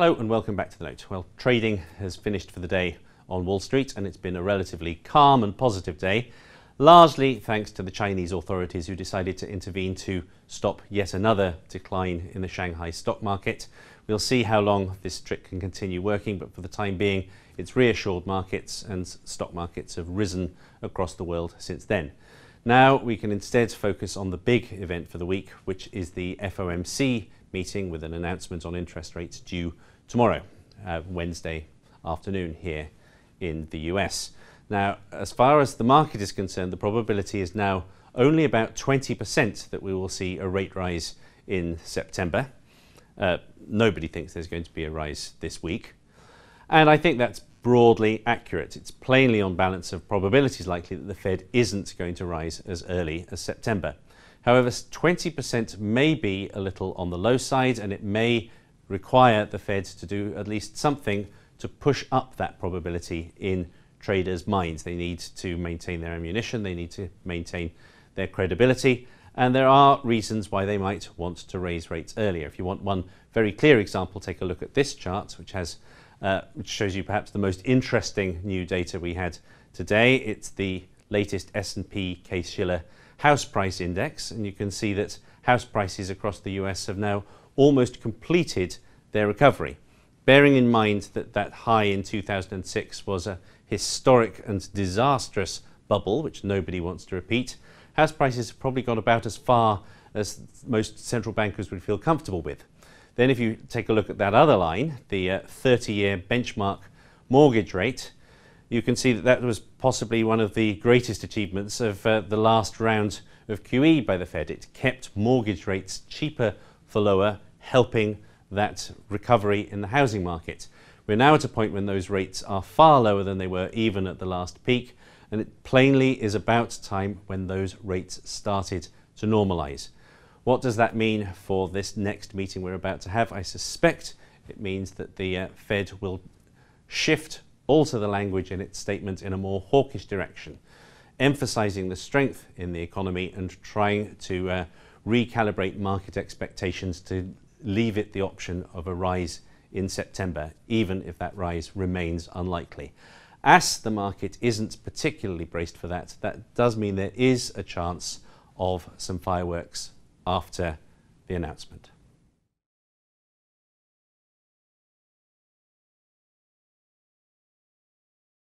Hello and welcome back to The Note. Well, trading has finished for the day on Wall Street and it's been a relatively calm and positive day, largely thanks to the Chinese authorities who decided to intervene to stop yet another decline in the Shanghai stock market. We'll see how long this trick can continue working, but for the time being it's reassured markets and stock markets have risen across the world since then. Now we can instead focus on the big event for the week, which is the FOMC meeting with an announcement on interest rates due tomorrow, Wednesday afternoon here in the US. Now, as far as the market is concerned, the probability is now only about 20% that we will see a rate rise in September. Nobody thinks there's going to be a rise this week. And I think that's broadly accurate. It's plainly on balance of probabilities likely that the Fed isn't going to rise as early as September. However, 20% may be a little on the low side, and it may require the Fed to do at least something to push up that probability in traders' minds. They need to maintain their ammunition, they need to maintain their credibility, and there are reasons why they might want to raise rates earlier. If you want one very clear example, take a look at this chart, which shows you perhaps the most interesting new data we had today. It's the latest S&P Case-Shiller house price index, and you can see that house prices across the US have now almost completed their recovery. Bearing in mind that that high in 2006 was a historic and disastrous bubble, which nobody wants to repeat, house prices have probably gone about as far as most central bankers would feel comfortable with. Then if you take a look at that other line, the 30-year benchmark mortgage rate, you can see that that was possibly one of the greatest achievements of the last round of QE by the Fed. It kept mortgage rates cheaper for lower, helping that recovery in the housing market. We're now at a point when those rates are far lower than they were even at the last peak, and it plainly is about time when those rates started to normalise. What does that mean for this next meeting we're about to have? I suspect it means that the Fed will alter the language in its statement in a more hawkish direction, emphasising the strength in the economy and trying to recalibrate market expectations to leave it the option of a rise in September, even if that rise remains unlikely. As the market isn't particularly braced for that, that does mean there is a chance of some fireworks after the announcement.